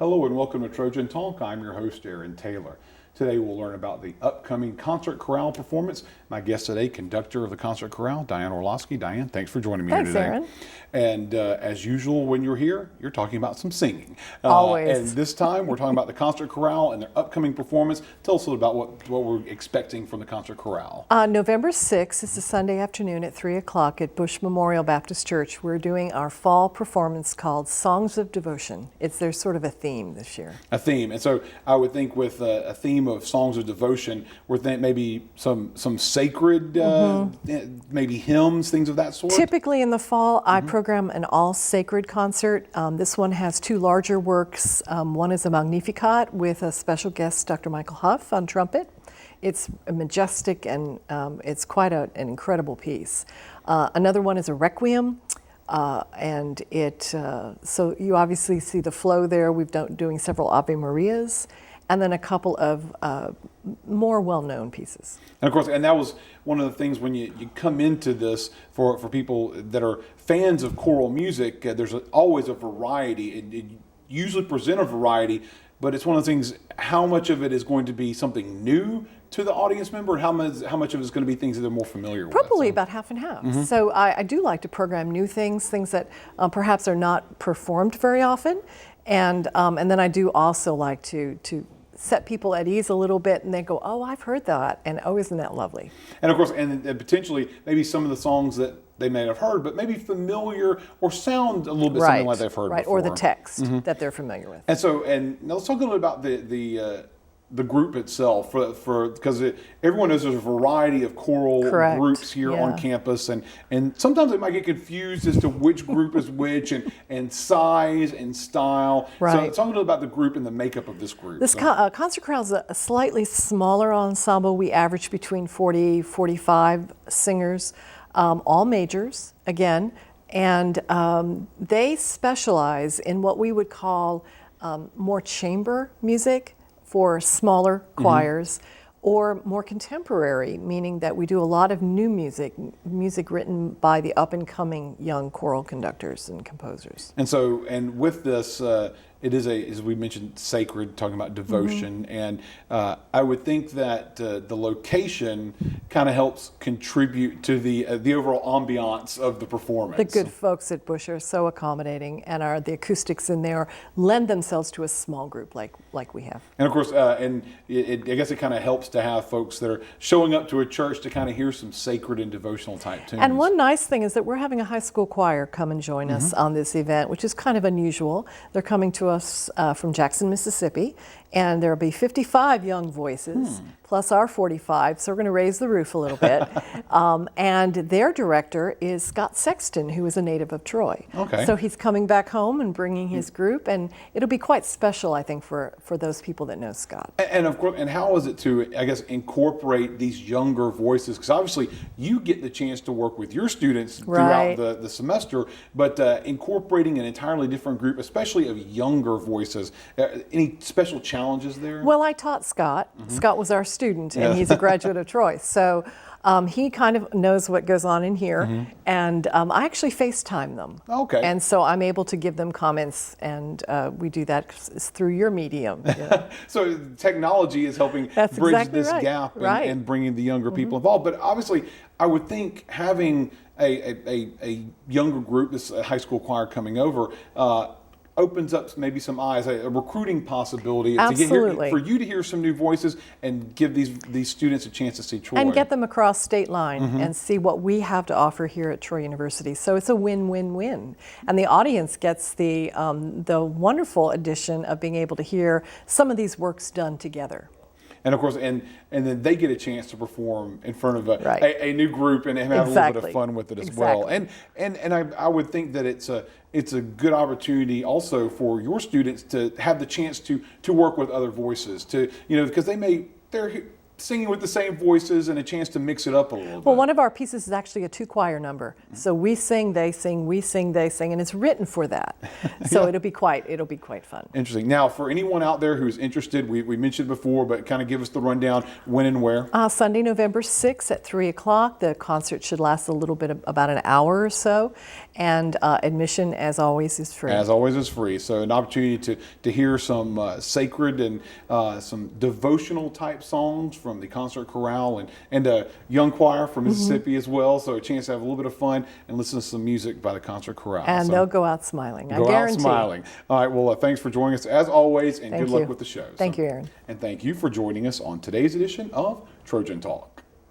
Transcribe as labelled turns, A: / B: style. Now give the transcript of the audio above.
A: Hello and welcome to Trojan Talk. I'm your host, Aaron Taylor. Today we'll learn about the upcoming Concert Chorale performance. My guest today, conductor of the Concert Chorale, Diane Orlofsky. Diane, thanks for joining me here today.
B: Aaron.
A: And as usual, when you're here, you're talking about some singing.
B: Always.
A: And this time we're talking about the Concert Chorale and their upcoming performance. Tell us a little about what we're expecting from the Concert Chorale.
B: November 6th is a Sunday afternoon at 3 o'clock at Bush Memorial Baptist Church. We're doing our fall performance called Songs of Devotion. There's sort of a theme this year.
A: A theme. And so I would think with a theme of Songs of Devotion, we're thinking maybe some sacred, maybe hymns, things of that sort.
B: Typically in the fall, I program an all sacred concert. This one has two larger works. One is a Magnificat with a special guest, Dr. Michael Huff, on trumpet. It's majestic and it's quite an incredible piece. Another one is a Requiem. And so you obviously see the flow there. We've doing several Ave Marias, and then a couple of more well-known pieces.
A: And of course, and that was one of the things when you come into this for people that are fans of choral music, there's always a variety. It usually present a variety, but it's one of the things, how much of it is going to be something new to the audience member, and how much of it is going to be things that they're more familiar with?
B: Probably about half and half. So I do like to program new things that perhaps are not performed very often, and then I do also like to set people at ease a little bit, and they go, "Oh, I've heard that," and "Oh, isn't that lovely?"
A: And of course, and potentially maybe some of the songs that they may have heard, but maybe familiar or sound a little bit something like they've heard before.
B: Or the text that they're familiar with.
A: And so, and now let's talk a little bit about the group itself, because everyone knows there's a variety of choral groups here on campus, and sometimes they might get confused as to which group is which, and size and style.
B: Right.
A: So talk a little about the group and the makeup of this group.
B: This Concert Chorale is a slightly smaller ensemble. We average between 45 singers, all majors, again, and they specialize in what we would call more chamber music for smaller choirs, or more contemporary, meaning that we do a lot of new music written by the up-and-coming young choral conductors and composers.
A: And so, and with this, it is as we mentioned, sacred, talking about devotion, and I would think that the location kind of helps contribute to the overall ambiance of the performance.
B: The good folks at Bush are so accommodating, and the acoustics in there lend themselves to a small group like we have.
A: And of course, I guess it kind of helps to have folks that are showing up to a church to kind of hear some sacred and devotional type tunes.
B: And one nice thing is that we're having a high school choir come and join us on this event, which is kind of unusual. They're coming to us from Jackson, Mississippi, and there'll be 55 young voices, plus our 45, so we're going to raise the roof a little bit. And their director is Scott Sexton, who is a native of Troy.
A: Okay.
B: So he's coming back home and bringing his group, and it'll be quite special, I think, for those people that know Scott.
A: And of course, and how is it to, I guess, incorporate these younger voices? Because obviously you get the chance to work with your students throughout the semester, but incorporating an entirely different group, especially of younger voices, any special challenges there?
B: Well, I taught Scott. Scott was our student, and he's a graduate of Troy. So he kind of knows what goes on in here, and I actually FaceTime them.
A: Okay.
B: And so I'm able to give them comments, and we do that through your medium. You know?
A: So technology is helping bridge this gap and bringing the younger people involved. But obviously, I would think having a younger group, this high school choir coming over, opens up maybe some eyes, a recruiting possibility to get here, for you to hear some new voices and give these students a chance to see Troy.
B: And get them across state line and see what we have to offer here at Troy University. So it's a win-win-win. And the audience gets the wonderful addition of being able to hear some of these works done together.
A: And of course, and then they get a chance to perform in front of a new group and have a little bit of fun with it as well. And I would think that it's a good opportunity also for your students to have the chance to work with other voices, because they're singing with the same voices and a chance to mix it up a little bit.
B: Well, one of our pieces is actually a 2-choir number. So we sing, they sing, we sing, they sing, and it's written for that. So it'll be quite fun.
A: Interesting. Now, for anyone out there who's interested, we mentioned before, but kind of give us the rundown, when and where.
B: Sunday, November 6th at 3 o'clock. The concert should last a little bit, about an hour or so, and admission, as always, is free.
A: As always, is free. So an opportunity to hear some sacred and some devotional type songs from the Concert Chorale and a young choir from Mississippi as well. So a chance to have a little bit of fun and listen to some music by the Concert Chorale.
B: And they'll go out smiling, I guarantee.
A: Go out smiling. All right, well, thanks for joining us as always, and good luck with the show.
B: Thank you, Aaron.
A: And thank you for joining us on today's edition of Trojan Talk.